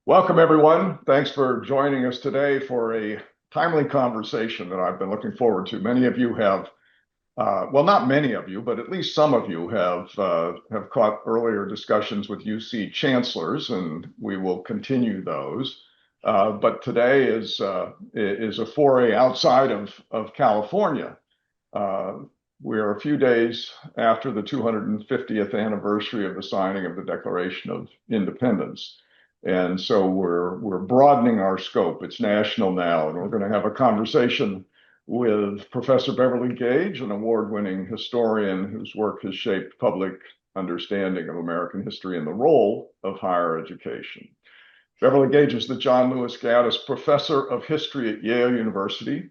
Welcome, everyone. Thanks for joining us today for a timely conversation that I've been looking forward to. Many of you have, well, not many of you, but at least some of you have caught earlier discussions with UC chancellors, and we will continue those. But today is a foray outside of California. Uh, we're a few days after the 250th anniversary of the signing of the Declaration of Independence. And so we're broadening our scope. It's national now, and we're going to have a conversation with Professor Beverly Gage, an award-winning historian whose work has shaped public understanding of American history and the role of higher education. Beverly Gage is the John Lewis Gaddis Professor of History at Yale University.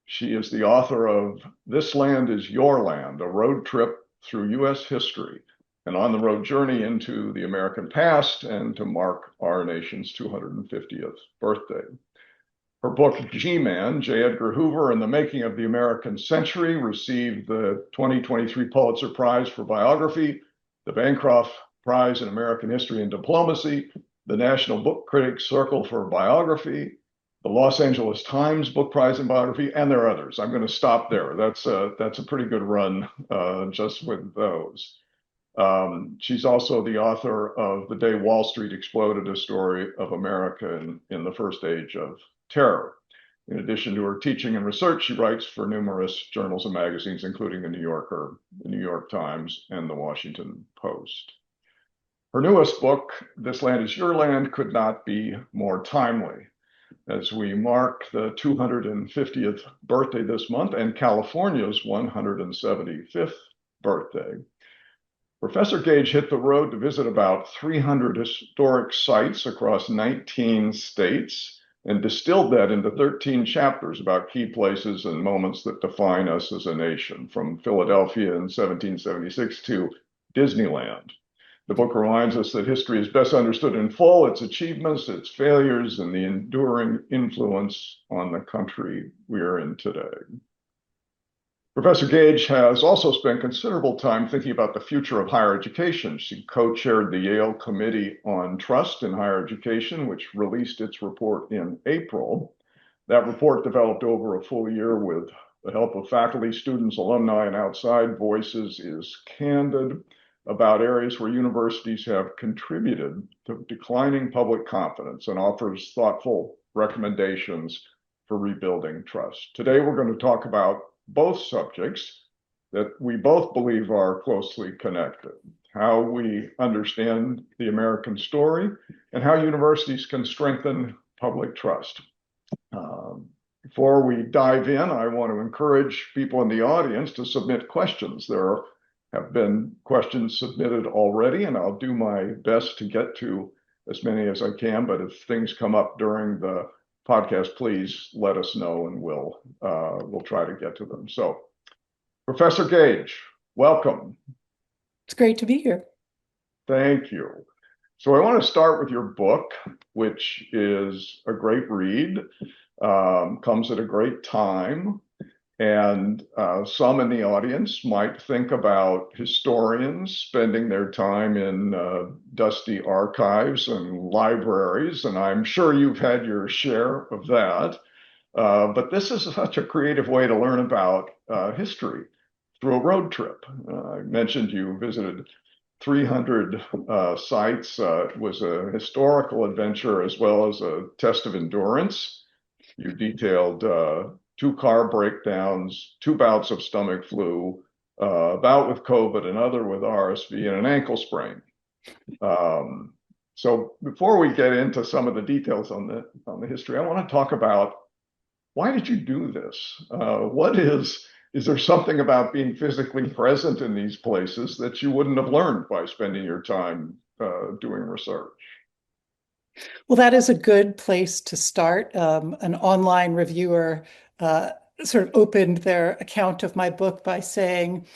She is the author of This Land is Your Land, a road trip through U.S. history, an on-the-road journey into the American past and to mark our nation's 250th birthday. Her book, G-Man, J. Edgar Hoover and the Making of the American Century, received the 2023 Pulitzer Prize for Biography, the Bancroft Prize in American History and Diplomacy, the National Book Critics Circle for Biography, the Los Angeles Times Book Prize in Biography, and there are others. I'm going to stop there. That's a pretty good run just with those. She's also the author of The Day Wall Street Exploded, a story of America in the first age of terror. In addition to her teaching and research, she writes for numerous journals and magazines, including The New Yorker, The New York Times, and The Washington Post. Her newest book, This Land is Your Land, could not be more timely. As we mark the 250th birthday this month and California's 175th birthday, Professor Gage hit the road to visit about 300 historic sites across 19 states and distilled that into 13 chapters about key places and moments that define us as a nation, from Philadelphia in 1776 to Disneyland. The book reminds us that history is best understood in full, its achievements, its failures, and the enduring influence on the country we are in today. Professor Gage has also spent considerable time thinking about the future of higher education. She co-chaired the Yale Committee on Trust in Higher Education, which released its report in April. That report, developed over a full year with the help of faculty, students, alumni, and outside voices, is candid about areas where universities have contributed to declining public confidence and offers thoughtful recommendations for rebuilding trust. Today, we're going to talk about both subjects that we both believe are closely connected: how we understand the American story and how universities can strengthen public trust. Before we dive in, I want to encourage people in the audience to submit questions. There have been questions submitted already, and I'll do my best to get to as many as I can, but if things come up during the podcast, please let us know and we'll try to get to them. So, Professor Gage, welcome. It's great to be here. Thank you. So I want to start with your book, which is a great read, comes at a great time. And some in the audience might think about historians spending their time in dusty archives and libraries, and I'm sure you've had your share of that. But this is such a creative way to learn about history through a road trip. I mentioned you visited 300 sites. It was a historical adventure as well as a test of endurance. You detailed 2 car breakdowns, 2 bouts of stomach flu, a bout with COVID, another with RSV, and an ankle sprain. So before we get into some of the details on the history, I want to talk about, why did you do this? Is there something about being physically present in these places that you wouldn't have learned by spending your time doing research? Well, that is a good place to start. An online reviewer sort of opened their account of my book by saying,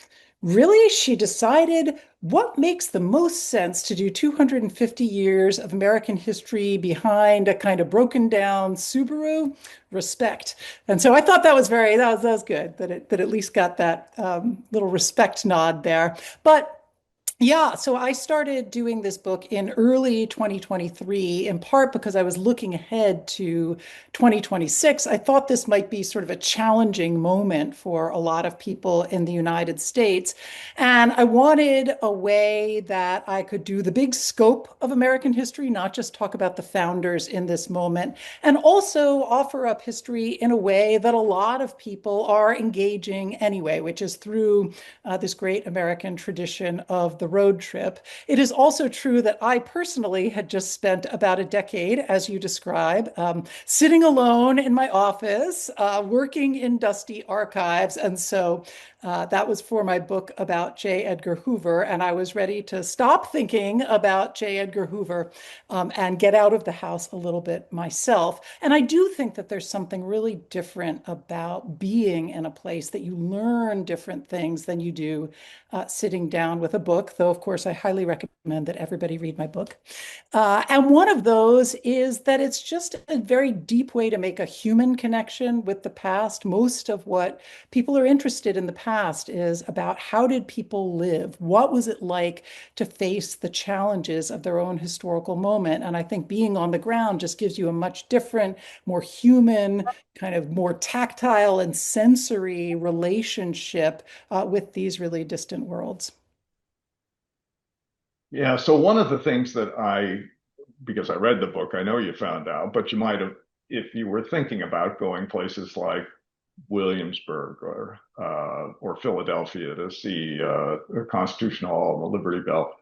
really, she decided what makes the most sense to do 250 years of American history behind a kind of broken down Subaru? Respect. And so I thought that was that was good, that it at least got that little respect nod there. But Yeah, so I started doing this book in early 2023, in part because I was looking ahead to 2026. I thought this might be sort of a challenging moment for a lot of people in the United States. And I wanted a way that I could do the big scope of American history, not just talk about the founders in this moment, and also offer up history in a way that a lot of people are engaging anyway, which is through this great American tradition of the road trip. It is also true that I personally had just spent about a decade, as you describe, sitting alone in my office, working in dusty archives. And so that was for my book about J. Edgar Hoover. And I was ready to stop thinking about J. Edgar Hoover and get out of the house a little bit myself. And I do think that there's something really different about being in a place that you learn different things than you do sitting down with a book, though, of course, I highly recommend that everybody read my book. And one of those is that it's just a very deep way to make a human connection with the past. Most of what people are interested in the past is about how did people live? What was it like to face the challenges of their own historical moment? And I think being on the ground just gives you a much different, more human, kind of more tactile and sensory relationship with these really distant worlds. Yeah, so one of the things that because I read the book, I know you found out, but you might have, if you were thinking about going places like Williamsburg or Philadelphia to see the Constitution Hall and the Liberty Bell,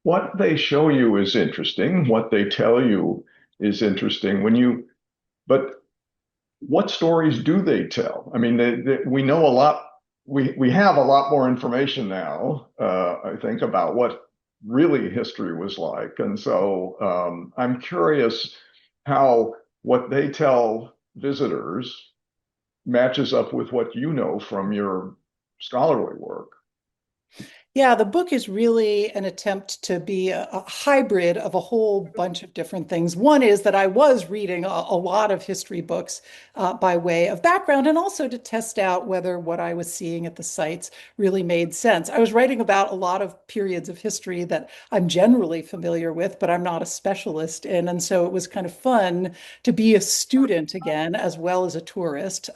what they show you is interesting. What they tell you is interesting. But what stories do they tell? I mean, we know a lot. We have a lot more information now, I think, about what really history was like. And so I'm curious how what they tell visitors matches up with what you know from your scholarly work. Yeah, the book is really an attempt to be a hybrid of a whole bunch of different things. One is that I was reading a lot of history books by way of background and also to test out whether what I was seeing at the sites really made sense. I was writing about a lot of periods of history that I'm generally familiar with, but I'm not a specialist in. And so it was kind of fun to be a student again, as well as a tourist.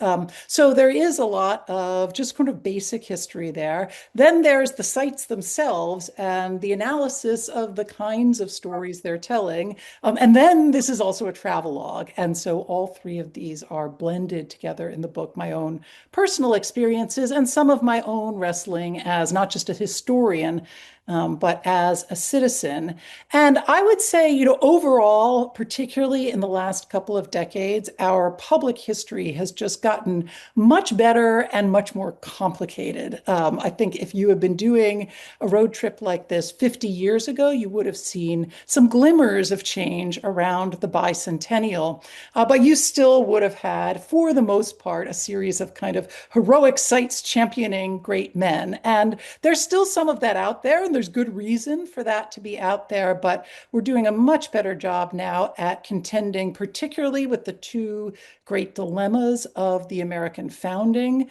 So there is a lot of just kind of basic history there. Then there's the sites themselves and the analysis of the kinds of stories they're telling. And then this is also a travelogue. And so all three of these are blended together in the book, my own personal experiences and some of my own wrestling as not just a historian, but as a citizen. And I would say, overall, particularly in the last couple of decades, our public history has just gotten much better and much more complicated. I think if you had been doing a road trip like this 50 years ago, you would have seen some glimmers of change around the bicentennial. But you still would have had, for the most part, a series of kind of heroic sites championing great men. And there's still some of that out there, and there's good reason for that to be out there. But we're doing a much better job now at contending, particularly with the two great dilemmas of the American founding,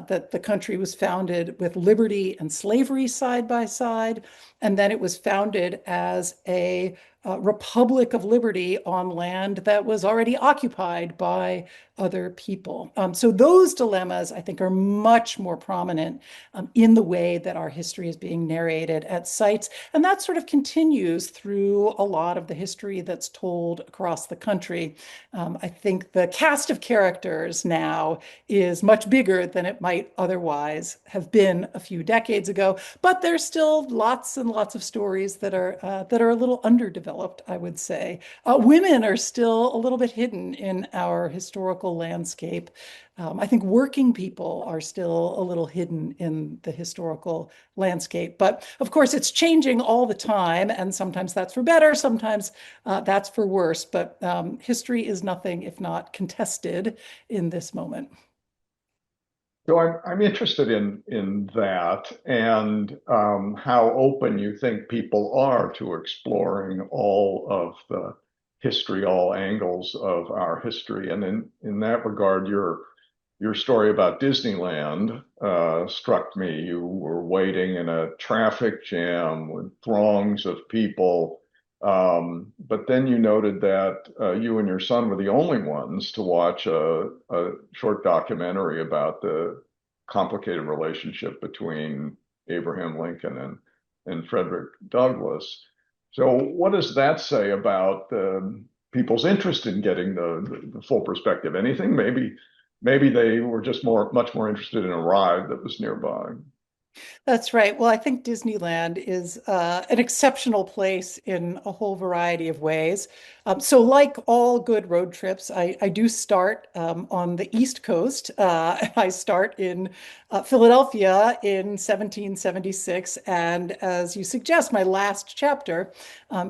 that the country was founded with liberty and slavery side by side. And then it was founded as a republic of liberty on land that was already occupied by other people. So those dilemmas, I think, are much more prominent in the way that our history is being narrated at sites. And that sort of continues through a lot of the history that's told across the country. I think the cast of characters now is much bigger than it might otherwise have been a few decades ago, but there's still lots and lots of stories that are a little underdeveloped, I would say. Women are still a little bit hidden in our historical landscape. I think working people are still a little hidden in the historical landscape. But of course, it's changing all the time. And sometimes that's for better, sometimes that's for worse. But history is nothing if not contested in this moment. So I'm interested in that and how open you think people are to exploring all of the history, all angles of our history. And in that regard, your story about Disneyland struck me. You were waiting in a traffic jam with throngs of people. But then you noted that you and your son were the only ones to watch a short documentary about the complicated relationship between Abraham Lincoln and Frederick Douglass. So, what does that say about people's interest in getting the full perspective? Anything? Maybe they were just much more interested in a ride that was nearby. That's right. Well, I think Disneyland is an exceptional place in a whole variety of ways. So, like all good road trips, I do start on the East Coast. I start in Philadelphia in 1776. And as you suggest, my last chapter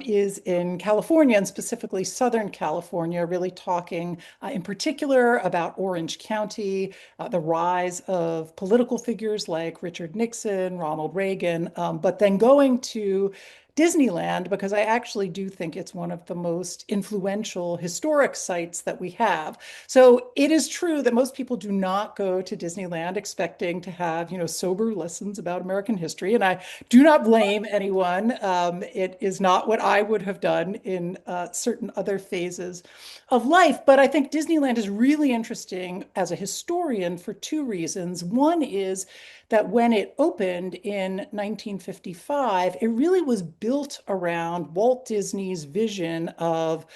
is in California, and specifically Southern California, really talking in particular about Orange County, the rise of political figures like Richard Nixon, Ronald Reagan, but then going to Disneyland because I actually do think it's one of the most influential historic sites that we have. So it is true that most people do not go to Disneyland expecting to have, sober lessons about American history, and I do not blame anyone. It is not what I would have done in certain other phases of life. But I think Disneyland is really interesting as a historian for two reasons. One is that when it opened in 1955, it really was built around Walt Disney's vision of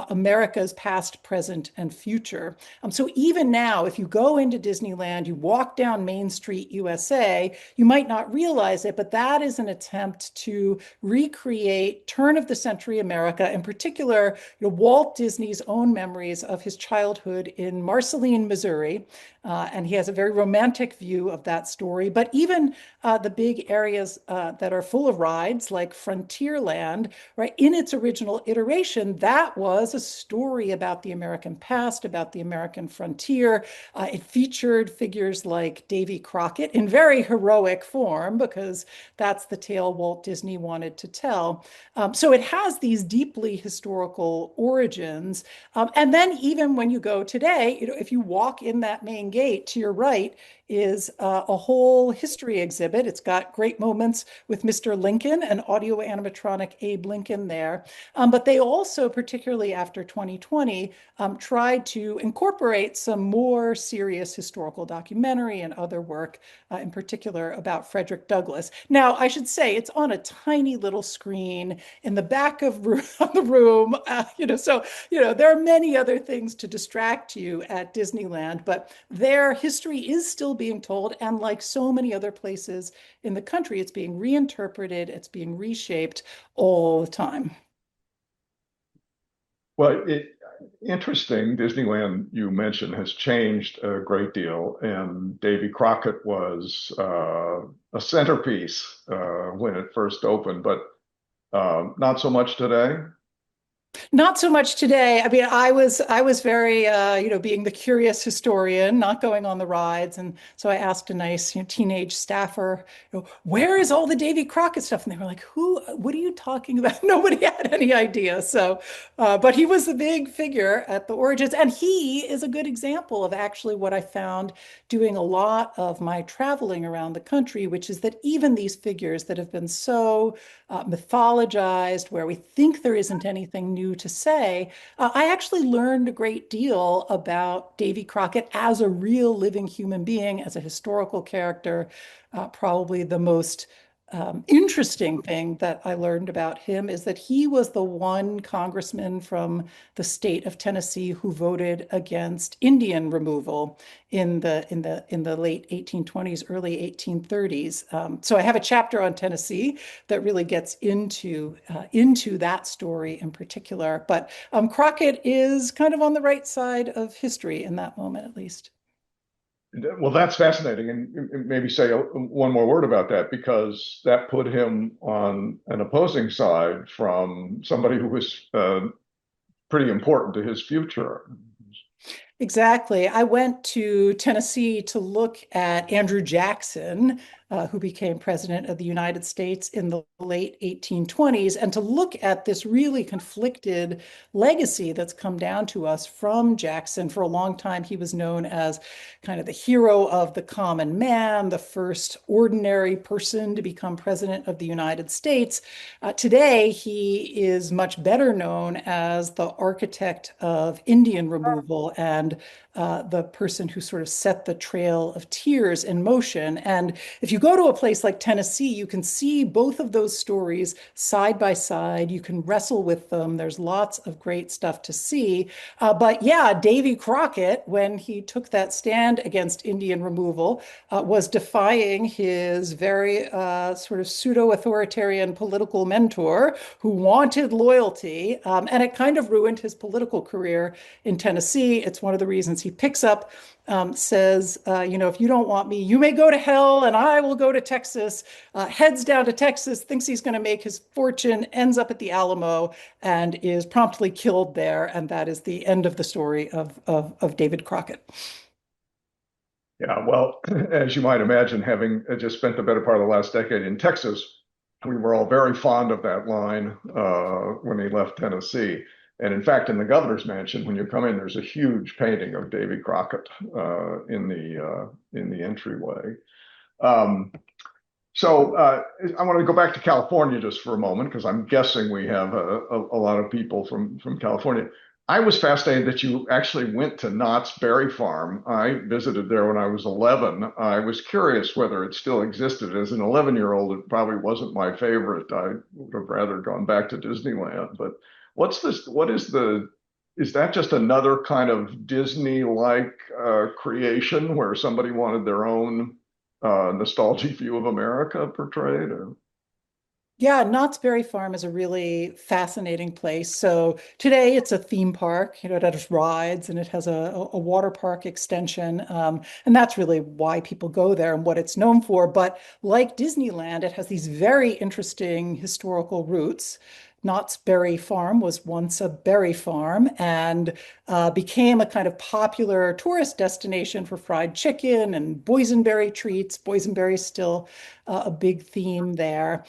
America's past, present, and future. So even now, if you go into Disneyland, you walk down Main Street, USA, you might not realize it, but that is an attempt to recreate turn of the century America, in particular, Walt Disney's own memories of his childhood in Marceline, Missouri. And he has a very romantic view of that story. But even the big areas that are full of rides, like Frontierland, right, in its original iteration, that was a story about the American past, about the American frontier. It featured figures like Davy Crockett in very heroic form, because that's the tale Walt Disney wanted to tell. So it has these deeply historical origins. And then even when you go today, if you walk in that main gate to your right is a whole history exhibit. It's got great moments with Mr. Lincoln and audio animatronic Abe Lincoln there. But they also, particularly after 2020, tried to incorporate some more serious historical documentary and other work, in particular about Frederick Douglass. Now, I should say it's on a tiny little screen in the back of the room. There are many other things to distract you at Disneyland, but their history is still being told. And like so many other places in the country, it's being reinterpreted, it's being reshaped all the time. Well, interesting. Disneyland, you mentioned, has changed a great deal, and Davy Crockett was a centerpiece when it first opened, but not so much today. Not so much today. I mean, I was very being the curious historian, not going on the rides, and so I asked a nice teenage staffer, where is all the Davy Crockett stuff? And they were like, "Who? What are you talking about?" Nobody had any idea. So, but he was the big figure at the origins, and he is a good example of actually what I found doing a lot of my traveling around the country, which is that even these figures that have been so mythologized, where we think there isn't anything new to say, I actually learned a great deal about Davy Crockett as a real living human being, as a historical character. Probably the most interesting thing that I learned about him is that he was the one congressman from the state of Tennessee who voted against Indian removal in the late 1820s, early 1830s. So I have a chapter on Tennessee that really gets into that story in particular. But Crockett is kind of on the right side of history in that moment, at least. Well, that's fascinating, and maybe say one more word about that, because that put him on an opposing side from somebody who was pretty important to his future. Exactly. I went to Tennessee to look at Andrew Jackson, who became president of the United States in the late 1820s, and to look at this really conflicted legacy that's come down to us from Jackson. For a long time, he was known as kind of the hero of the common man, the first ordinary person to become president of the United States. Today, he is much better known as the architect of Indian removal and the person who sort of set the Trail of Tears in motion. And if you go to a place like Tennessee, you can see both of those stories side by side. You can wrestle with them. There's lots of great stuff to see. But yeah, Davy Crockett, when he took that stand against Indian removal, was defying his very sort of pseudo-authoritarian political mentor who wanted loyalty. And it kind of ruined his political career in Tennessee. It's one of the reasons he picks up, says, if you don't want me, you may go to hell and I will go to Texas, heads down to Texas, thinks he's going to make his fortune, ends up at the Alamo and is promptly killed there. And that is the end of the story of David Crockett. Yeah, well, as you might imagine, having just spent the better part of the last decade in Texas, we were all very fond of that line when he left Tennessee. And in fact, in the governor's mansion, when you come in, there's a huge painting of Davy Crockett in the entryway. Um, I want to go back to California just for a moment because I'm guessing we have a lot of people from California. I was fascinated that you actually went to Knott's Berry Farm. I visited there when I was 11. I was curious whether it still existed. As an 11-year-old, it probably wasn't my favorite. I would have rather gone back to Disneyland. But what's this? Is that just another kind of Disney-like creation where somebody wanted their own nostalgic view of America portrayed? Or? Yeah, Knott's Berry Farm is a really fascinating place. So today it's a theme park, it has rides and it has a water park extension. And that's really why people go there and what it's known for. But like Disneyland, it has these very interesting historical roots. Knott's Berry Farm was once a berry farm and became a kind of popular tourist destination for fried chicken and boysenberry treats. Boysenberry is still a big theme there.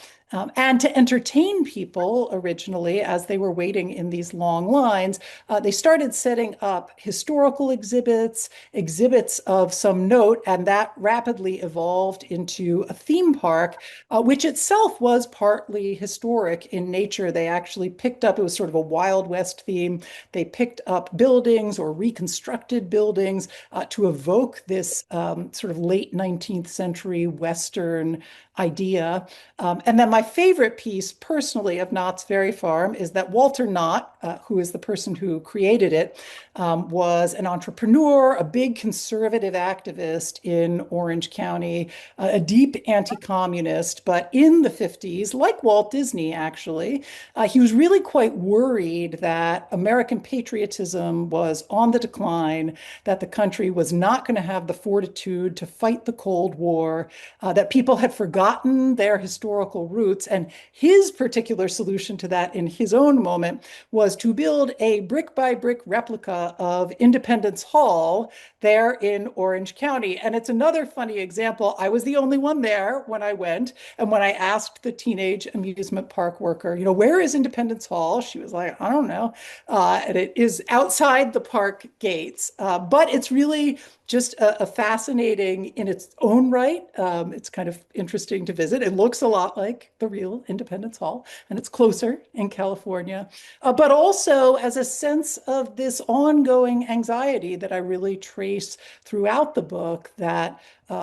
And to entertain people originally, as they were waiting in these long lines, they started setting up historical exhibits, exhibits of some note, and that rapidly evolved into a theme park, which itself was partly historic in nature. They actually picked up, it was sort of a Wild West theme. They picked up buildings or reconstructed buildings to evoke this sort of late 19th century Western idea. And then my favorite piece personally of Knott's Berry Farm is that Walter Knott, who is the person who created it, was an entrepreneur, a big conservative activist in Orange County, a deep anti-communist. But in the 50s, like Walt Disney, actually, he was really quite worried that American patriotism was on the decline, that the country was not going to have the fortitude to fight the Cold War, that people had forgotten their historical roots. And his particular solution to that in his own moment was to build a brick by brick replica of Independence Hall there in Orange County. And it's another funny example. I was the only one there when I went. And when I asked the teenage amusement park worker, where is Independence Hall? She was like, I don't know. And it is outside the park gates. But it's really just a fascinating in its own right. It's kind of interesting to visit. It looks a lot like the real Independence Hall, and it's closer in California. But also as a sense of this ongoing anxiety that I really trace throughout the book that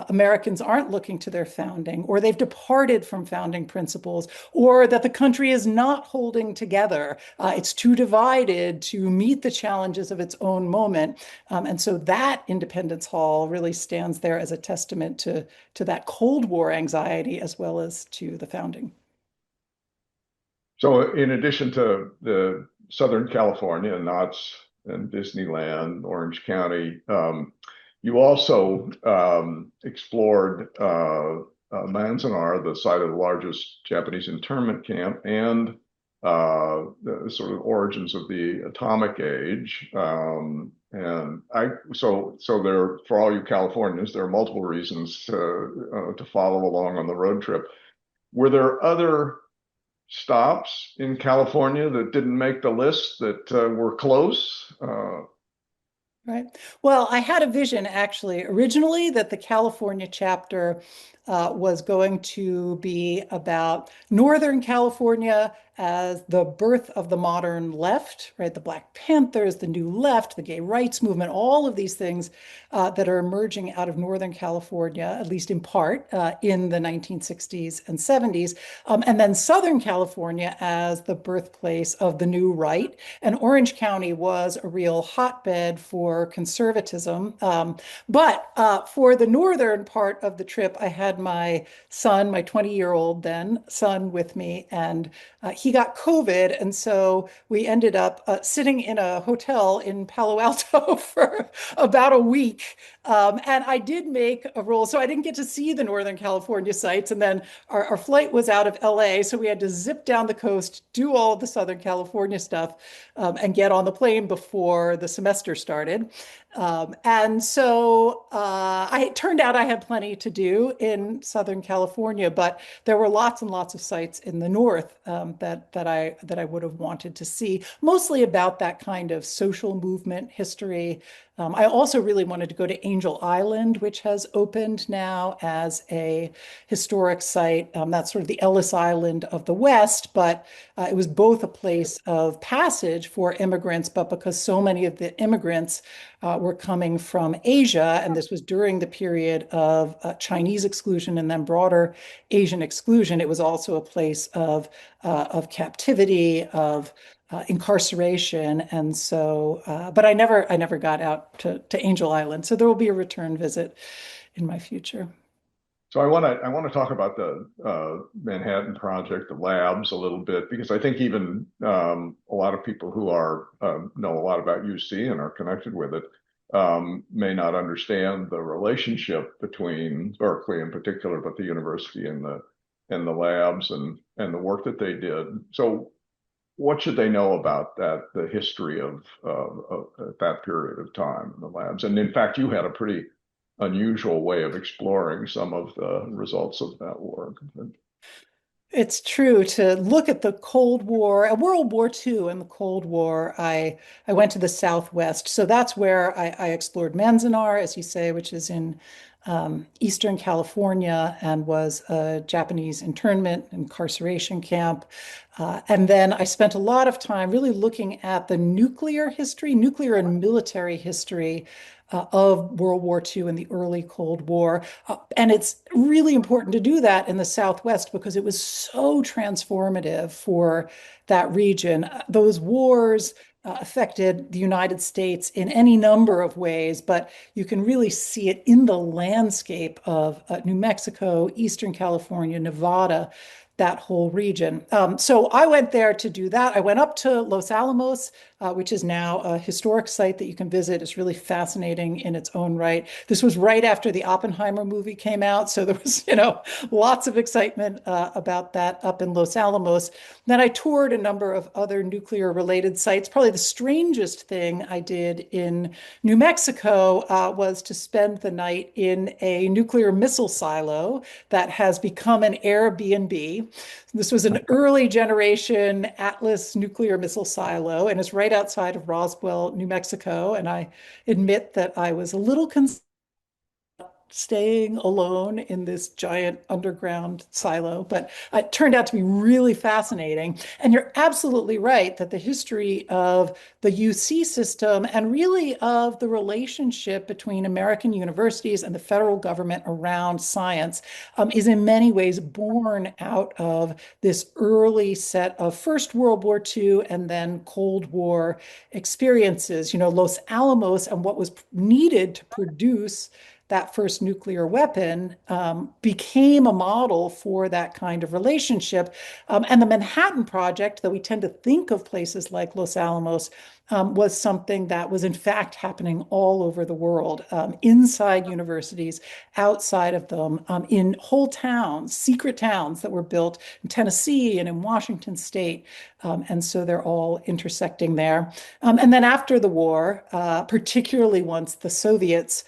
Americans aren't looking to their founding, or they've departed from founding principles, or that the country is not holding together. It's too divided to meet the challenges of its own moment. And so that Independence Hall really stands there as a testament to that Cold War anxiety as well as to the founding. So, in addition to the Southern California, Knott's and Disneyland, Orange County, you also explored Manzanar, the site of the largest Japanese internment camp, and the sort of origins of the atomic age. And so there, for all you Californians, there are multiple reasons to follow along on the road trip. Were there other stops in California that didn't make the list that were close? Right. Well, I had a vision actually originally that the California chapter was going to be about Northern California as the birth of the modern left, right? The Black Panthers, the New Left, the gay rights movement, all of these things that are emerging out of Northern California, at least in part, in the 1960s and 70s. And then Southern California as the birthplace of the new right. And Orange County was a real hotbed for conservatism. But for the northern part of the trip, I had my son, my 20-year-old then son with me, and he got COVID. And so we ended up sitting in a hotel in Palo Alto for about a week. And I did make a roll. So I didn't get to see the Northern California sites. And then our flight was out of LA. So we had to zip down the coast, do all of the Southern California stuff, and get on the plane before the semester started. And so it turned out I had plenty to do in Southern California, but there were lots and lots of sites in the north that I would have wanted to see, mostly about that kind of social movement history. I also really wanted to go to Angel Island, which has opened now as a historic site. That's sort of the Ellis Island of the West, but it was both a place of passage for immigrants, but because so many of the immigrants were coming from Asia, and this was during the period of Chinese exclusion and then broader Asian exclusion, it was also a place of captivity, of incarceration, and so. But I never got out to Angel Island, so there will be a return visit in my future. So I want to talk about the Manhattan Project, the labs a little bit, because I think even a lot of people who are know a lot about UC and are connected with it may not understand the relationship between Berkeley in particular, but the university and the labs and the work that they did. So what should they know about that, the history of that period of time in the labs? And in fact, you had a pretty unusual way of exploring some of the results of that work. It's true to look at the Cold War, World War II and the Cold War. I went to the Southwest, so that's where I explored Manzanar, as you say, which is in Eastern California and was a Japanese internment incarceration camp. And then I spent a lot of time really looking at the nuclear history, nuclear and military history of World War II and the early Cold War. And it's really important to do that in the Southwest because it was so transformative for that region. Those wars affected the United States in any number of ways, but you can really see it in the landscape of New Mexico, Eastern California, Nevada, that whole region. So I went there to do that. I went up to Los Alamos, which is now a historic site that you can visit. It's really fascinating in its own right. This was right after the Oppenheimer movie came out, so there was, lots of excitement about that up in Los Alamos. Then I toured a number of other nuclear-related sites. Probably the strangest thing I did in New Mexico was to spend the night in a nuclear missile silo that has become an Airbnb. This was an early generation Atlas nuclear missile silo, and it's right outside of Roswell, New Mexico. And I admit that I was a little concerned staying alone in this giant underground silo, but it turned out to be really fascinating. And you're absolutely right that the history of the UC system and really of the relationship between American universities and the federal government around science is in many ways born out of this early set of First World War II and then Cold War experiences. Los Alamos and what was needed to produce that first nuclear weapon, became a model for that kind of relationship. And the Manhattan Project, though we tend to think of places like Los Alamos, was something that was in fact happening all over the world, inside universities, outside of them, in whole towns, secret towns that were built in Tennessee and in Washington State. And so they're all intersecting there. And then after the war, particularly once the Soviets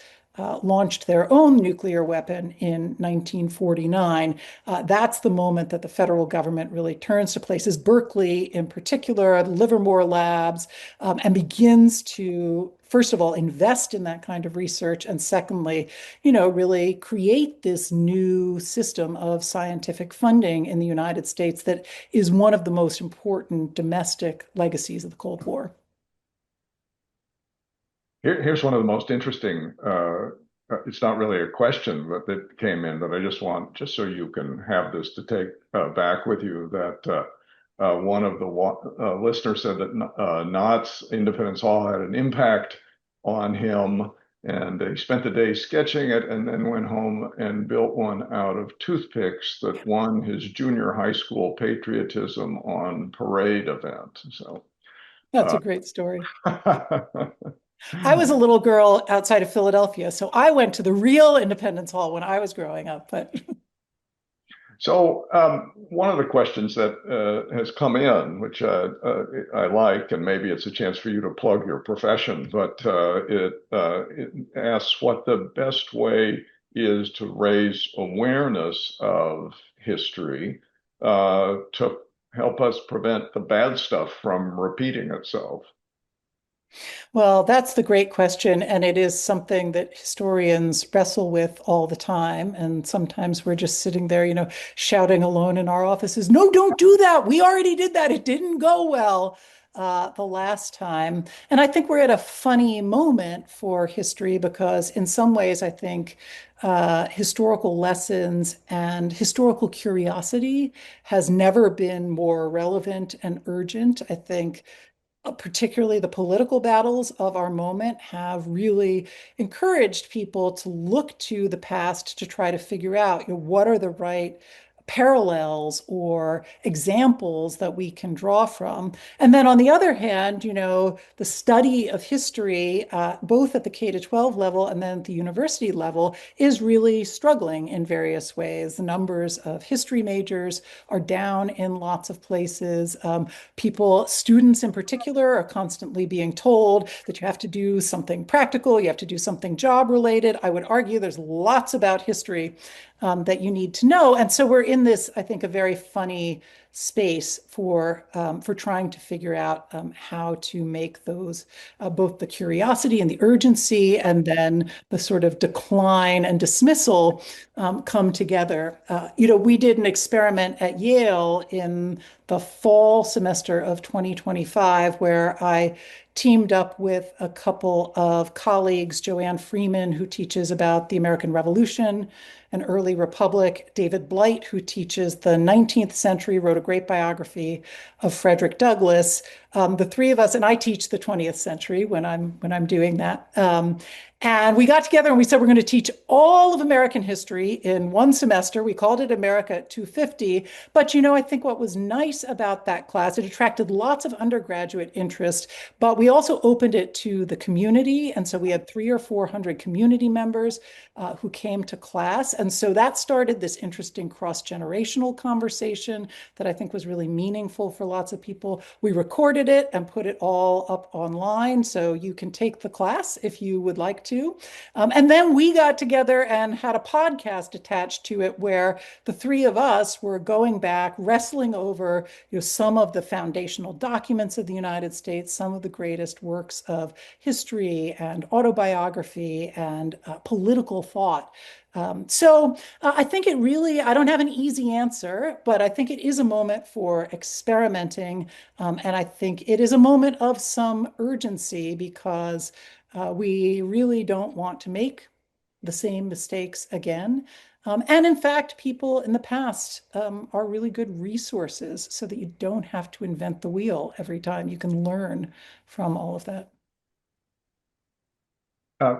launched their own nuclear weapon in 1949. That's the moment that the federal government really turns to places, Berkeley in particular, the Livermore labs, and begins to, first of all, invest in that kind of research, and secondly, really create this new system of scientific funding in the United States that is one of the most important domestic legacies of the Cold War. Here's one of the most interesting. It's not really a question, but that came in that I just want, just so you can have this to take back with you. That one of the listeners said that Knott's Independence Hall had an impact on him, and he spent the day sketching it, and then went home and built one out of toothpicks that won his junior high school patriotism on parade event. So. That's a great story. I was a little girl outside of Philadelphia, so I went to the real Independence Hall when I was growing up. But So one of the questions that has come in, which I like, and maybe it's a chance for you to plug your profession, but it asks what the best way is to raise awareness of history to help us prevent the bad stuff from repeating itself. well, that's the great question. And it is something that historians wrestle with all the time. And sometimes we're just sitting there, shouting alone in our offices, no, don't do that. We already did that. It didn't go well the last time. And I think we're at a funny moment for history because, in some ways, I think historical lessons and historical curiosity has never been more relevant and urgent. I think particularly the political battles of our moment have really encouraged people to look to the past to try to figure out, what are the right parallels or examples that we can draw from. And then on the other hand, the study of history, both at the K to 12 level and then at the university level, is really struggling in various ways. The numbers of history majors are down in lots of places. Students in particular, are constantly being told that you have to do something practical, you have to do something job related. I would argue there's lots about history that you need to know. And so we're in this, I think, a very funny space for trying to figure out how to make those both the curiosity and the urgency, and then the sort of decline and dismissal come together. We did an experiment at Yale in the fall semester of 2025 where I teamed up with a couple of colleagues, Joanne Freeman, who teaches about the American Revolution and early republic, David Blight, who teaches the 19th century, wrote a great biography of Frederick Douglass. The three of us, and I teach the 20th century when I'm doing that. And we got together and we said we're going to teach all of American history in one semester. We called it America 250. But I think what was nice about that class, it attracted lots of undergraduate interest, but we also opened it to the community. And so we had 300 or 400 community members who came to class. And so that started this interesting cross-generational conversation that I think was really meaningful for lots of people. We recorded it and put it all up online, so you can take the class if you would like to. And then we got together and had a podcast attached to it where the three of us were going back, wrestling over some of the foundational documents of the United States, some of the greatest works of history and autobiography and political thought. So I think I don't have an easy answer, but I think it is a moment for experimenting. And I think it is a moment of some urgency because we really don't want to make the same mistakes again. And in fact, people in the past are really good resources so that you don't have to invent the wheel every time. You can learn from all of that.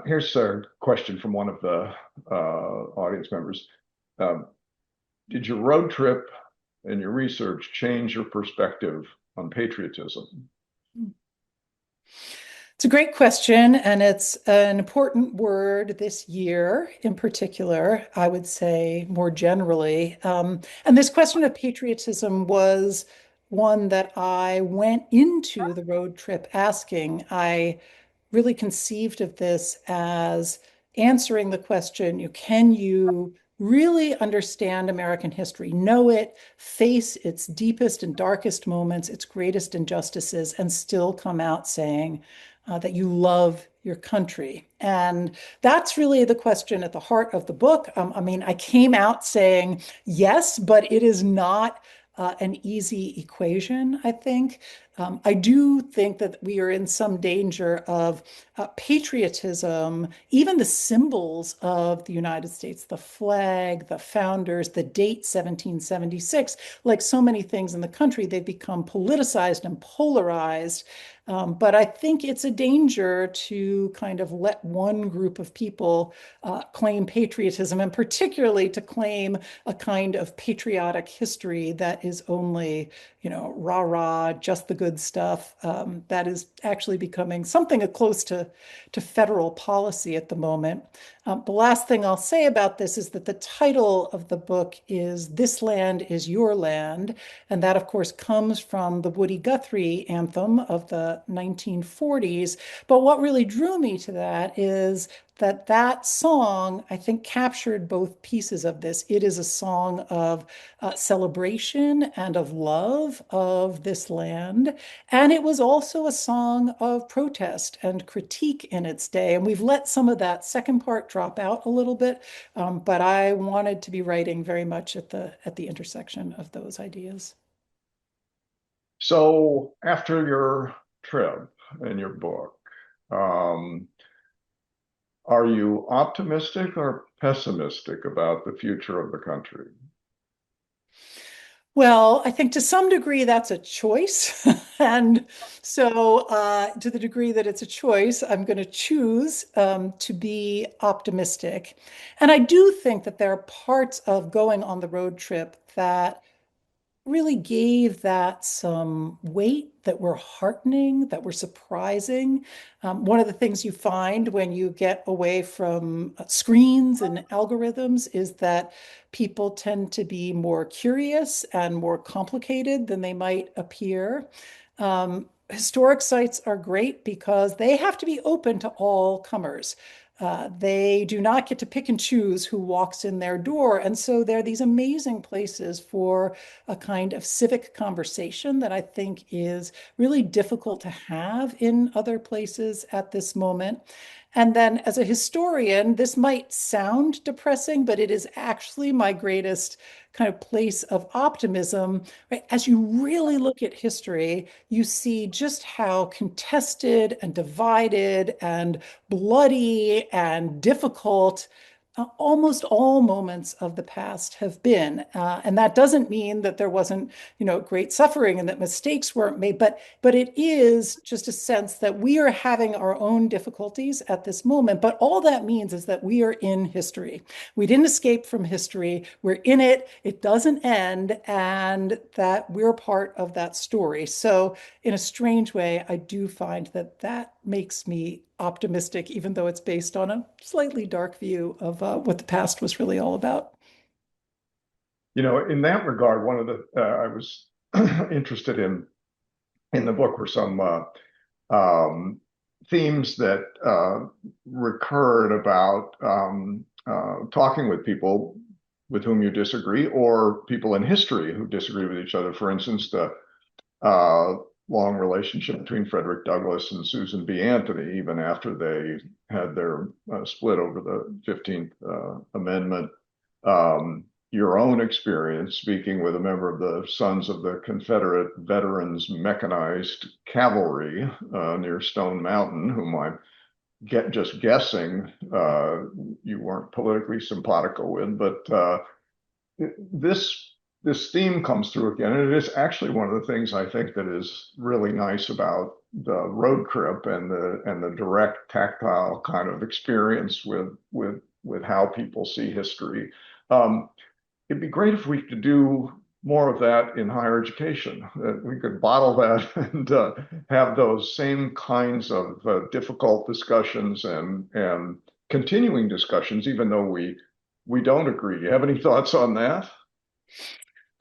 Here's a question from one of the audience members. Um, did your road trip and your research change your perspective on patriotism? It's a great question, and it's an important word this year in particular, I would say more generally. And this question of patriotism was one that I went into the road trip asking. I really conceived of this as answering the question, can you really understand American history, know it, face its deepest and darkest moments, its greatest injustices, and still come out saying that you love your country? And that's really the question at the heart of the book. I mean, I came out saying yes, but it is not an easy equation, I think. I do think that we are in some danger of patriotism, even the symbols of the United States, the flag, the founders, the date 1776, like so many things in the country, they've become politicized and polarized. But I think it's a danger to kind of let one group of people claim patriotism, and particularly to claim a kind of patriotic history that is only, rah rah, just the good stuff. That is actually becoming something close to federal policy at the moment. The last thing I'll say about this is that the title of the book is This Land is Your Land. And that, of course, comes from the Woody Guthrie anthem of the 1940s. But what really drew me to that is that that song, I think, captured both pieces of this. It is a song of celebration and of love of this land. And it was also a song of protest and critique in its day. And we've let some of that second part drop out a little bit, but I wanted to be writing very much at the intersection of those ideas. So after your trip and your book, um, are you optimistic or pessimistic about the future of the country? Well, I think to some degree that's a choice. And so, to the degree that it's a choice, I'm going to choose to be optimistic. And I do think that there are parts of going on the road trip that really gave that some weight, that were heartening, that were surprising. One of the things you find when you get away from screens and algorithms is that people tend to be more curious and more complicated than they might appear. Historic sites are great because they have to be open to all comers. They do not get to pick and choose who walks in their door. And so they're these amazing places for a kind of civic conversation that I think is really difficult to have in other places at this moment. And then, as a historian, this might sound depressing, but it is actually my greatest kind of place of optimism. Right? As you really look at history, you see just how contested and divided and bloody and difficult almost all moments of the past have been. And that doesn't mean that there wasn't, great suffering and that mistakes weren't made, but it is just a sense that we are having our own difficulties at this moment. But all that means is that we are in history. We didn't escape from history. We're in it. It doesn't end, and that we're part of that story. So, in a strange way, I do find that that makes me optimistic, even though it's based on a slightly dark view of what the past was really all about. In that regard, one of the I was interested in the book were some um, themes that recurred about talking with people with whom you disagree, or people in history who disagree with each other. For instance, the uh, long relationship between Frederick Douglass and Susan B. Anthony, even after they had their split over the 15th Amendment. Your own experience speaking with a member of the Sons of the Confederate Veterans Mechanized Cavalry near Stone Mountain, whom I'm just guessing you weren't politically simpatico with, but this this theme comes through again, and it is actually one of the things I think that is really nice about the road trip and the direct tactile kind of experience with how people see history. Um, it'd be great if we could do more of that in higher education. We could bottle that and have those same kinds of difficult discussions and continuing discussions, even though we don't agree. Do you have any thoughts on that?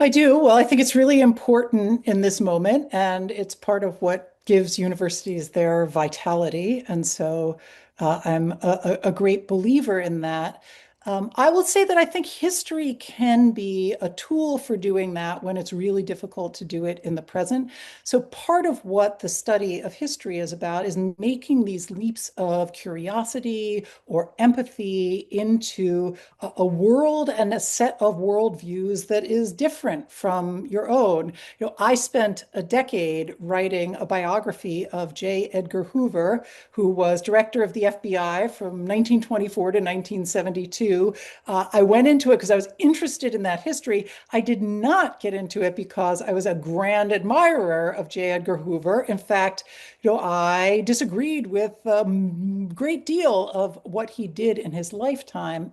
I do. Well, I think it's really important in this moment, and it's part of what gives universities their vitality. And so I'm a great believer in that. I will say that I think history can be a tool for doing that when it's really difficult to do it in the present. So, part of what the study of history is about is making these leaps of curiosity or empathy into a world and a set of worldviews that is different from your own. I spent a decade writing a biography of J. Edgar Hoover, who was director of the FBI from 1924 to 1972. I went into it because I was interested in that history. I did not get into it because I was a grand admirer of J. Edgar Hoover. In fact, I disagreed with a great deal of what he did in his lifetime.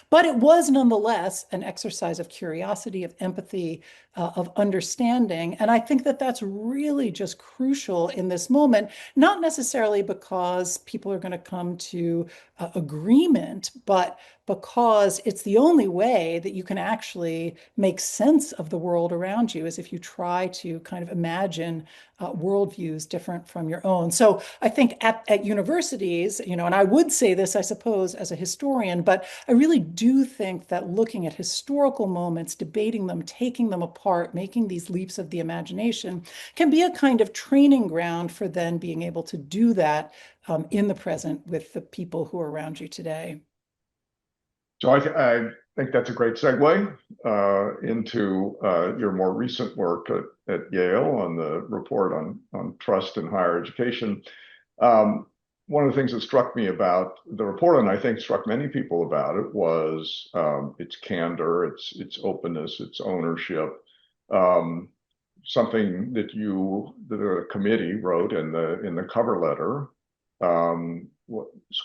But it was nonetheless an exercise of curiosity, of empathy, of understanding. And I think that that's really just crucial in this moment, not necessarily because people are going to come to agreement, but because it's the only way that you can actually make sense of the world around you is if you try to kind of imagine worldviews different from your own. So I think at universities, and I would say this, I suppose, as a historian, but I really do think that looking at historical moments, debating them, taking them apart, making these leaps of the imagination can be a kind of training ground for then being able to do that in the present with the people who are around you today. So I think that's a great segue into your more recent work at Yale on the report on trust in higher education. Um, One of the things that struck me about the report, and I think struck many people about it, was its candor, its openness, its ownership. Um, Something that the committee wrote in the cover letter.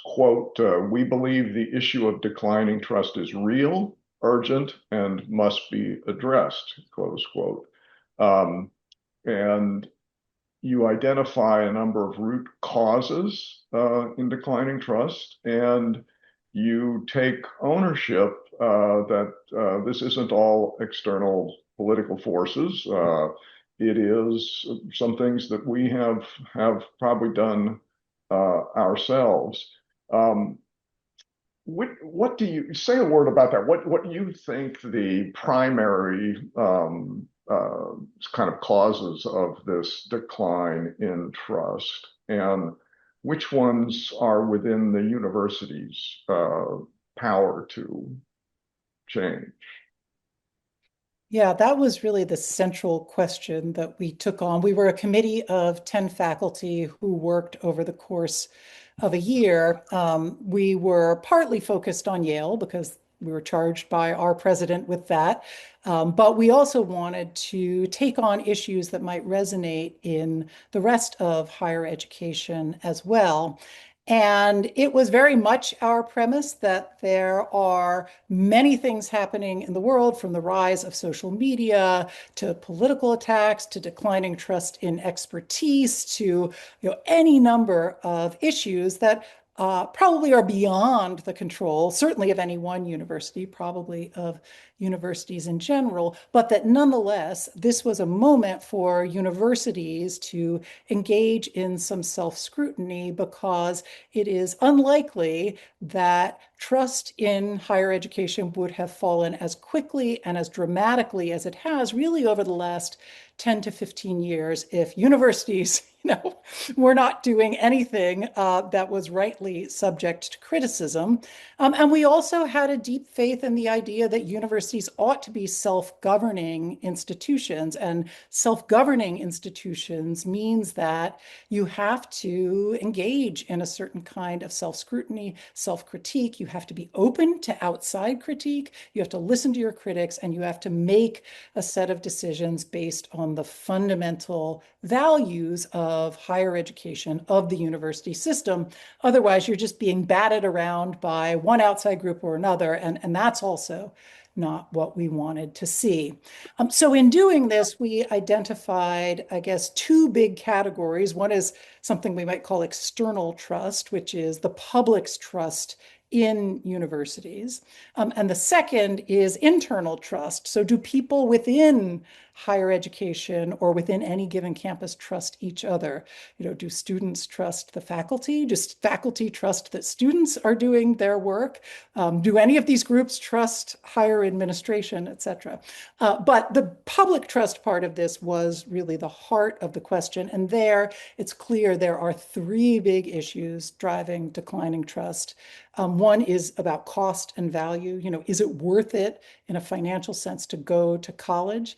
Quote, we believe the issue of declining trust is real, urgent, and must be addressed, close quote. Um, and you identify a number of root causes in declining trust, and you take ownership that this isn't all external political forces. It is some things that we have probably done ourselves. Um, what do you say a word about that? What do you think the primary kind of causes of this decline in trust, and which ones are within the university's power to change? Yeah, that was really the central question that we took on. We were a committee of 10 faculty who worked over the course of a year. We were partly focused on Yale because we were charged by our president with that. But we also wanted to take on issues that might resonate in the rest of higher education as well. And it was very much our premise that there are many things happening in the world, from the rise of social media to political attacks to declining trust in expertise to any number of issues that probably are beyond the control, certainly of any one university, probably of universities in general, but that nonetheless, this was a moment for universities to engage in some self-scrutiny because it is unlikely that trust in higher education would have fallen as quickly and as dramatically as it has really over the last 10 to 15 years if universities were not doing anything that was rightly subject to criticism. And we also had a deep faith in the idea that universities universities ought to be self-governing institutions. And self-governing institutions means that you have to engage in a certain kind of self-scrutiny, self-critique. You have to be open to outside critique. You have to listen to your critics, and you have to make a set of decisions based on the fundamental values of higher education, of the university system. Otherwise, you're just being batted around by one outside group or another, and that's also not what we wanted to see. So in doing this, we identified, I guess, two big categories. One is something we might call external trust, which is the public's trust in universities. And the second is internal trust. So do people within higher education or within any given campus trust each other? Do students trust the faculty? Does faculty trust that students are doing their work? Do any of these groups trust higher administration, et cetera? But the public trust part of this was really the heart of the question. And there, it's clear there are three big issues driving declining trust. One is about cost and value. Is it worth it in a financial sense to go to college?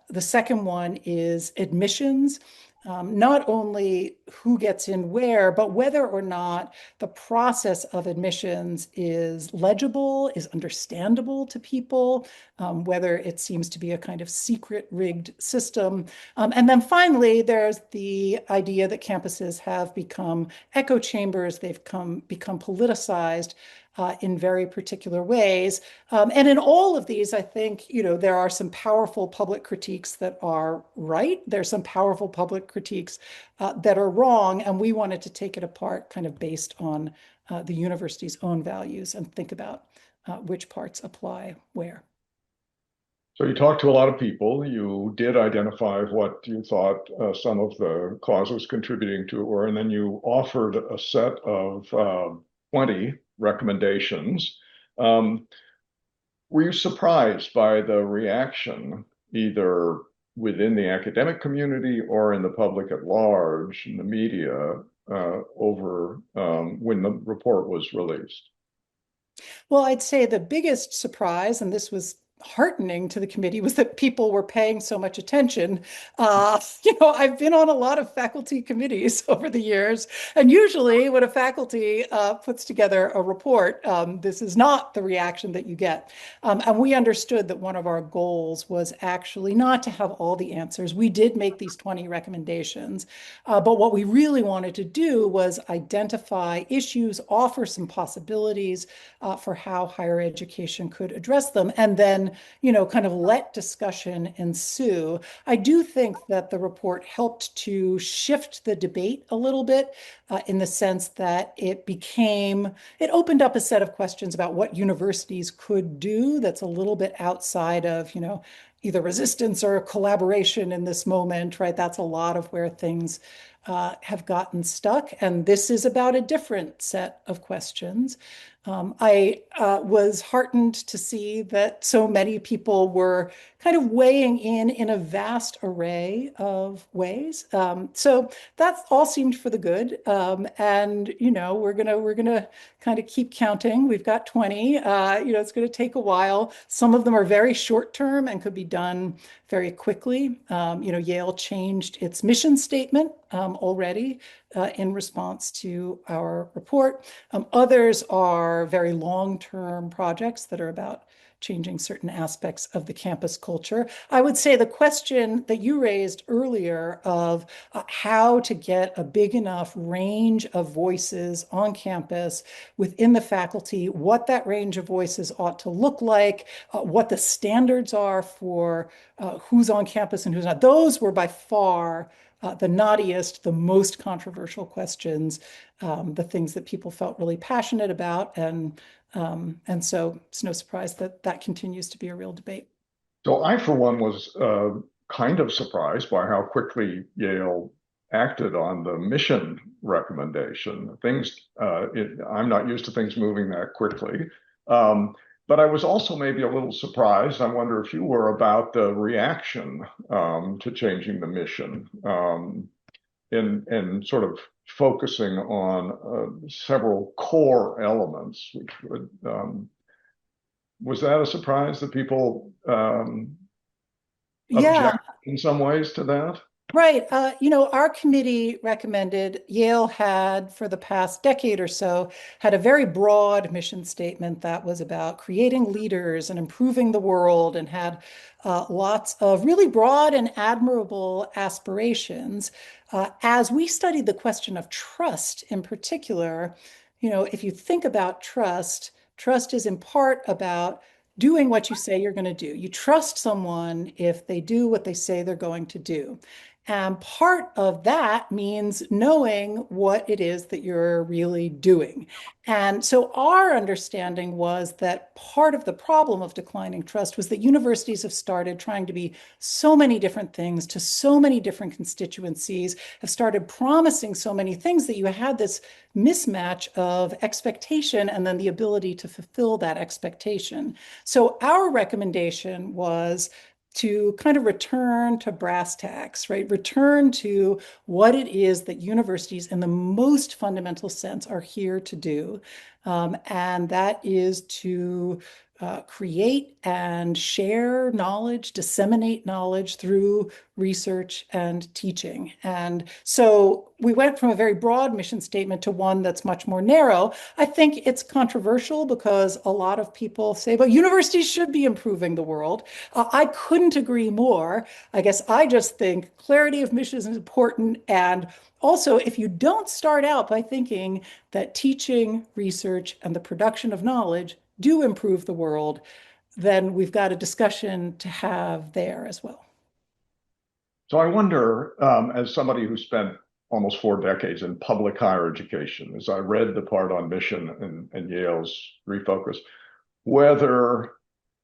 The second one is admissions. Not only who gets in where, but whether or not the process of admissions is legible, is understandable to people, whether it seems to be a kind of secret rigged system. And then finally, there's the idea that campuses have become echo chambers, they've become politicized. In very particular ways. And in all of these, I think, there are some powerful public critiques that are right. There's some powerful public critiques that are wrong. And we wanted to take it apart kind of based on the university's own values and think about which parts apply where. So you talked to a lot of people. You did identify what you thought some of the causes contributing to it were, and then you offered a set of 20 recommendations. Um, were you surprised by the reaction, either within the academic community or in the public at large, in the media, over when the report was released? Well, I'd say the biggest surprise, and this was heartening to the committee, was that people were paying so much attention. I've been on a lot of faculty committees over the years, and usually when a faculty puts together a report, this is not the reaction that you get. And we understood that one of our goals was actually not to have all the answers. We did make these 20 recommendations, but what we really wanted to do was identify issues, offer some possibilities for how higher education could address them, and then kind of let discussion ensue. I do think that the report helped to shift the debate a little bit in the sense that it opened up a set of questions about what universities could do that's a little bit outside of, either resistance or collaboration in this moment, right? That's a lot of where things have gotten stuck. And this is about a different set of questions. I was heartened to see that so many people were kind of weighing in a vast array of ways. So that all seemed for the good. And we're gonna kind of keep counting. We've got 20. It's going to take a while. Some of them are very short term and could be done very quickly. Yale changed its mission statement already in response to our report. Others are very long-term projects that are about changing certain aspects of the campus culture. I would say the question that you raised earlier of how to get a big enough range of voices on campus within the faculty, what that range of voices ought to look like, what the standards are for who's on campus and who's not. Those were by far the knottiest, the most controversial questions, the things that people felt really passionate about. And so it's no surprise that that continues to be a real debate. So I, for one, was kind of surprised by how quickly Yale acted on the mission recommendation. I'm not used to things moving that quickly. But I was also maybe a little surprised. I wonder if you were, about the reaction to changing the mission, and sort of focusing on several core elements, which would was that a surprise that people Yeah. object in some ways to that? Right. Our committee recommended Yale had, for the past decade or so, had a very broad mission statement that was about creating leaders and improving the world and had lots of really broad and admirable aspirations. As we studied the question of trust in particular, if you think about trust, trust is in part about doing what you say you're going to do. You trust someone if they do what they say they're going to do. And part of that means knowing what it is that you're really doing. And so our understanding was that part of the problem of declining trust was that universities have started trying to be so many different things to so many different constituencies, have started promising so many things that you had this mismatch of expectation and then the ability to fulfill that expectation. So our recommendation was to kind of return to brass tacks, right? Return to what it is that universities, in the most fundamental sense, are here to do. And that is to create and share knowledge, disseminate knowledge through research and teaching. And so we went from a very broad mission statement to one that's much more narrow. I think it's controversial because a lot of people say, but universities should be improving the world. I couldn't agree more. I guess I just think clarity of mission is important. And also, if you don't start out by thinking that teaching, research, and the production of knowledge do improve the world, then we've got a discussion to have there as well. So I wonder, as somebody who spent almost 4 decades in public higher education, as I read the part on mission and Yale's refocus, whether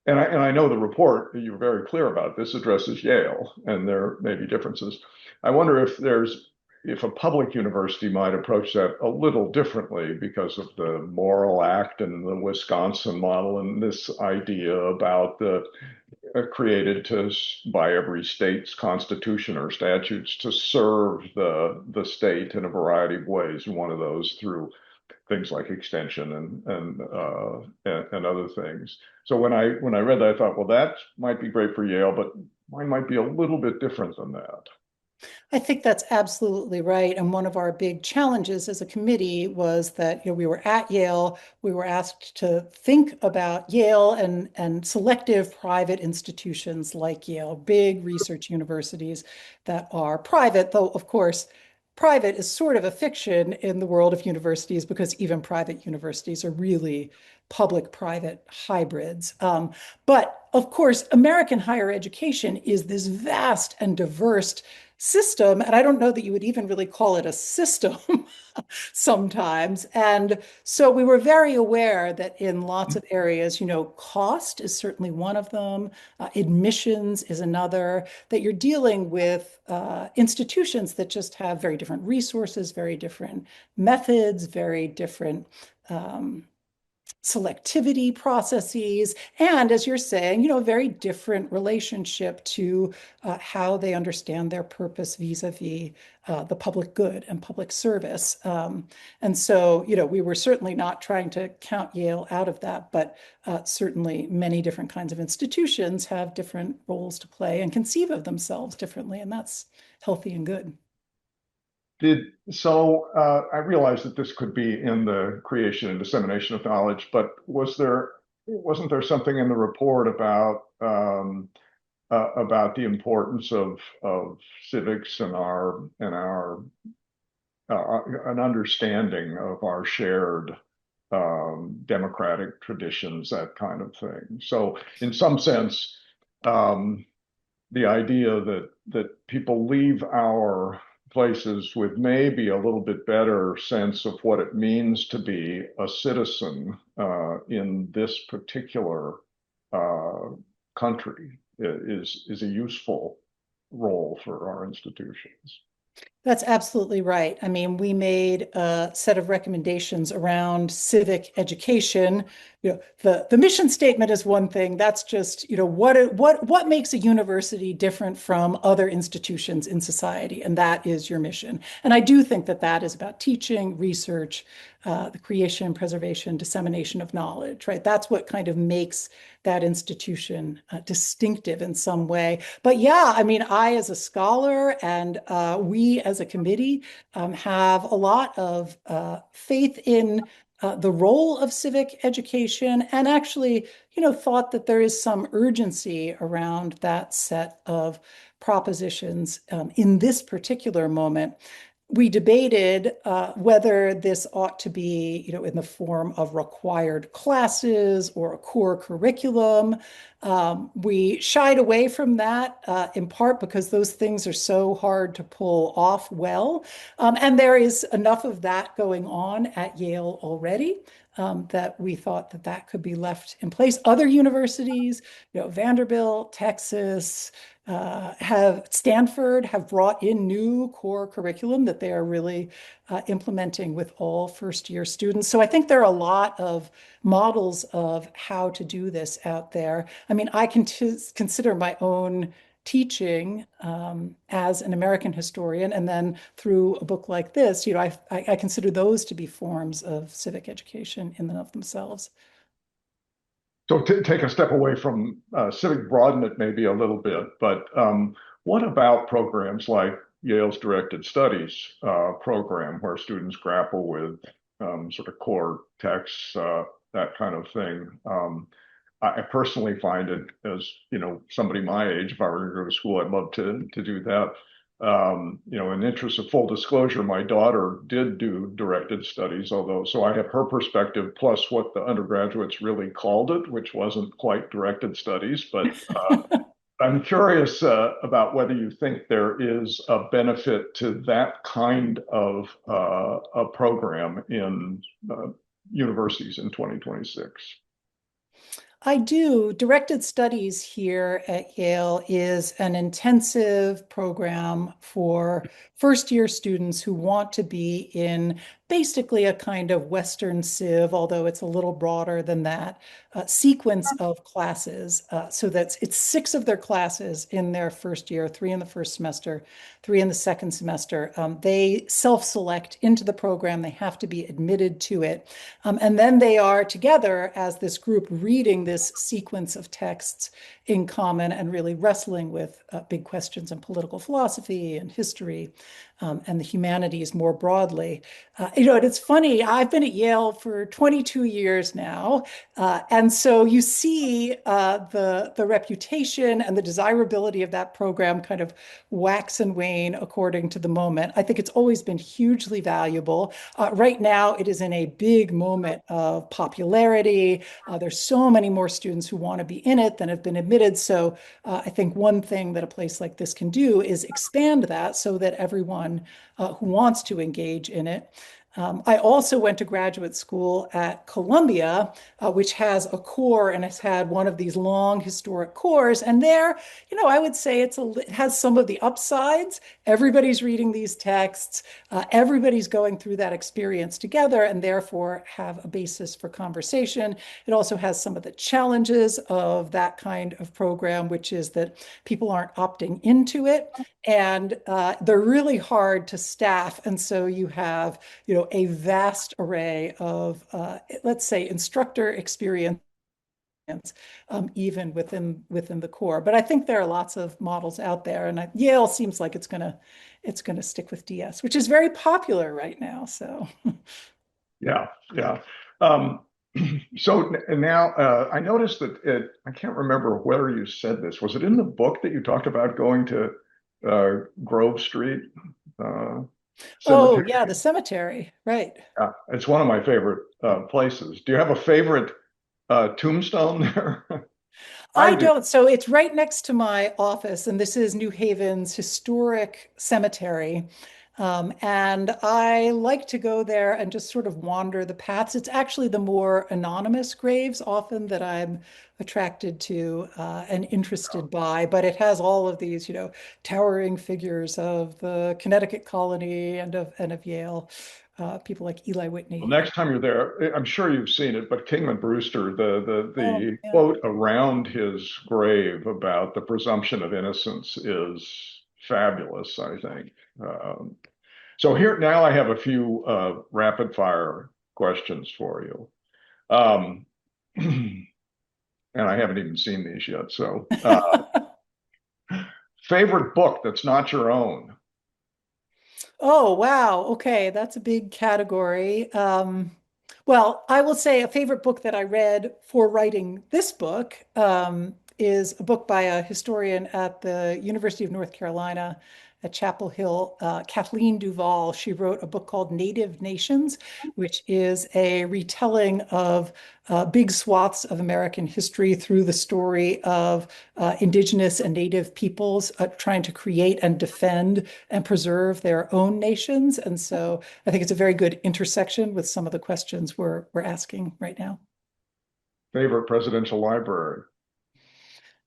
and I know the report, you were very clear about this addresses Yale, and there may be differences. I wonder if a public university might approach that a little differently because of the Moral Act and the Wisconsin model and this idea about the created by every state's constitution or statutes to serve the state in a variety of ways. And one of those through things like extension and other things. So when I read that, I thought, well, that might be great for Yale, but mine might be a little bit different than that. I think that's absolutely right. And one of our big challenges as a committee was that we were at Yale. We were asked to think about Yale and selective private institutions like Yale, big research universities that are private, though, of course, private is sort of a fiction in the world of universities because even private universities are really public-private hybrids. But of course, American higher education is this vast and diverse system. And I don't know that you would even really call it a system sometimes. And so we were very aware that in lots of areas, cost is certainly one of them, admissions is another, that you're dealing with institutions that just have very different resources, very different methods, very different selectivity processes, and as you're saying, a very different relationship to how they understand their purpose vis-a-vis the public good and public service. And so, we were certainly not trying to count Yale out of that, but certainly many different kinds of institutions have different roles to play and conceive of themselves differently, and that's healthy and good. I realized that this could be in the creation and dissemination of knowledge, but wasn't there something in the report about the importance of civics and our an understanding of our shared democratic traditions, that kind of thing. So in some sense, the idea that people leave our places with maybe a little bit better sense of what it means to be a citizen in this particular country is a useful role for our institutions. That's absolutely right. I mean, we made a set of recommendations around civic education. The mission statement is one thing. That's just, what makes a university different from other institutions in society, and that is your mission. And I do think that that is about teaching, research, the creation, preservation, dissemination of knowledge, right? That's what kind of makes that institution distinctive in some way. But yeah, I mean, I as a scholar and we as a committee have a lot of faith in the role of civic education, and actually, thought that there is some urgency around that set of propositions in this particular moment. We debated whether this ought to be, in the form of required classes or a core curriculum. We shied away from that in part because those things are so hard to pull off well. And there is enough of that going on at Yale already that we thought that that could be left in place. Other universities, Vanderbilt, Texas, have Stanford have brought in new core curriculum that they are really implementing with all first year students. So I think there are a lot of models of how to do this out there. I mean, I can consider my own teaching as an American historian, and then through a book like this, I consider those to be forms of civic education in and of themselves. So to take a step away from civic, broaden it maybe a little bit, but what about programs like Yale's directed studies program, where students grapple with sort of core texts, that kind of thing? I personally find it, as somebody my age, if I were to go to school, I'd love to do that. In the interest of full disclosure, my daughter did do directed studies, although, so I have her perspective plus what the undergraduates really called it, which wasn't quite directed studies. But I'm curious about whether you think there is a benefit to that kind of a program in universities in 2026. I do. Directed studies here at Yale is an intensive program for first year students who want to be in basically a kind of Western Civ, although it's a little broader than that, sequence of classes. So it's 6 of their classes in their first year, 3 in the first semester, 3 in the second semester. They self-select into the program. They have to be admitted to it. And then they are together as this group reading this sequence of texts in common and really wrestling with big questions in political philosophy and history and the humanities more broadly. And it's funny, I've been at Yale for 22 years now. And so you see the reputation and the desirability of that program kind of wax and wane according to the moment. I think it's always been hugely valuable. Right now, it is in a big moment of popularity. There's so many more students who want to be in it than have been admitted. So I think one thing that a place like this can do is expand that so that everyone who wants to engage in it. I also went to graduate school at Columbia, which has a core and has had one of these long historic cores. And there, I would say it has some of the upsides. Everybody's reading these texts. Everybody's going through that experience together and therefore have a basis for conversation. It also has some of the challenges of that kind of program, which is that people aren't opting into it. And they're really hard to staff. And so you have, a vast array of, let's say, instructor experience, even within the core. But I think there are lots of models out there, and Yale seems like it's gonna stick with DS, which is very popular right now. So Yeah, yeah. Um, so now I noticed that I can't remember whether you said this. Was it in the book that you talked about going to Grove Street oh Cemetery? yeah, the cemetery, right. Yeah, it's one of my favorite places. Do you have a favorite tombstone there? I I do. don't. So it's right next to my office, and this is New Haven's historic cemetery. And I like to go there and just sort of wander the paths. It's actually the more anonymous graves often that I'm attracted to and interested by, but it has all of these, towering figures of the Connecticut colony and of Yale, people like Eli Well, Whitney. next time you're there, I'm sure you've seen it, but Kingman Brewster, Oh, the yeah. quote around his grave about the presumption of innocence is fabulous, I think. So here now I have a few rapid fire questions for you. Um, and I haven't even seen these yet. So, favorite book that's not your own? Oh, wow. Okay, that's a big category. Well, I will say a favorite book that I read for writing this book is a book by a historian at the University of North Carolina at Chapel Hill, Kathleen Duvall. She wrote a book called Native Nations, which is a retelling of big swaths of American history through the story of indigenous and native peoples trying to create and defend and preserve their own nations. And so I think it's a very good intersection with some of the questions we're asking right now. Favorite presidential library?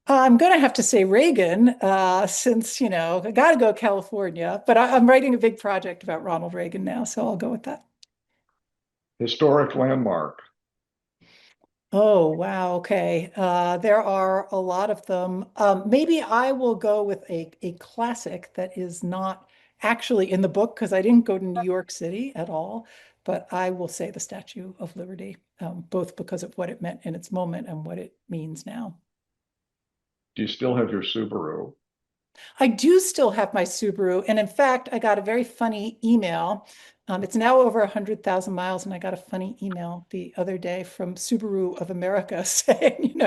I'm going to have to say Reagan, since, I got to go California, but I'm writing a big project about Ronald Reagan now, so I'll go with that. Historic landmark? Oh, wow. Okay. There are a lot of them. Maybe I will go with a classic that is not actually in the book because I didn't go to New York City at all, but I will say the Statue of Liberty, both because of what it meant in its moment and what it means now. Do you still have your Subaru? I do still have my Subaru. And in fact, I got a very funny email. It's now over 100,000 miles, and I got a funny email the other day from Subaru of America saying,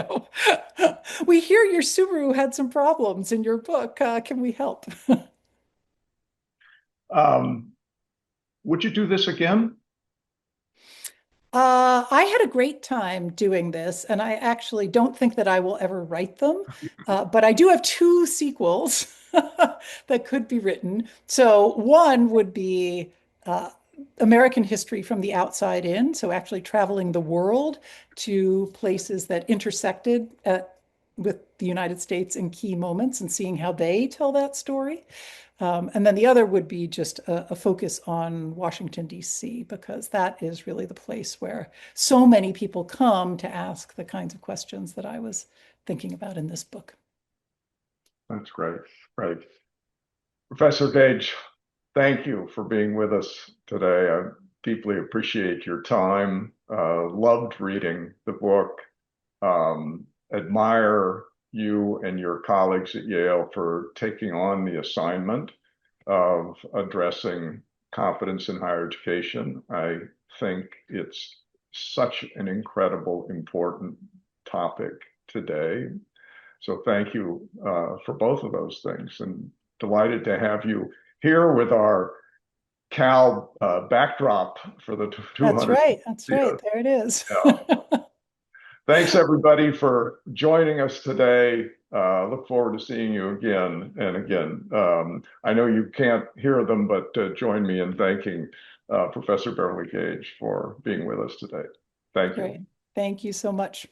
we hear your Subaru had some problems in your book. Can we help? Um, would you do this again? I had a great time doing this, and I actually don't think that I will ever write them. But I do have two sequels that could be written. So one would be uh, American history from the outside in, so actually traveling the world to places that intersected with the United States in key moments and seeing how they tell that story. And then the other would be just a focus on Washington, D.C., because that is really the place where so many people come to ask the kinds of questions that I was thinking about in this book. That's great. Great. Professor Gage, thank you for being with us today. I deeply appreciate your time. Loved reading the book. Admire you and your colleagues at Yale for taking on the assignment of addressing competence in higher education. I think it's such an incredible, important topic today. So thank you for both of those things, and delighted to have you here with our Cal backdrop for the That's 200th. right. That's Yeah. right. There it is. Thanks everybody for joining us today. Look forward to seeing you again and again. I know you can't hear them, but join me in thanking Professor Beverly Gage for being with us today. Thank you. Great. Thank you so much.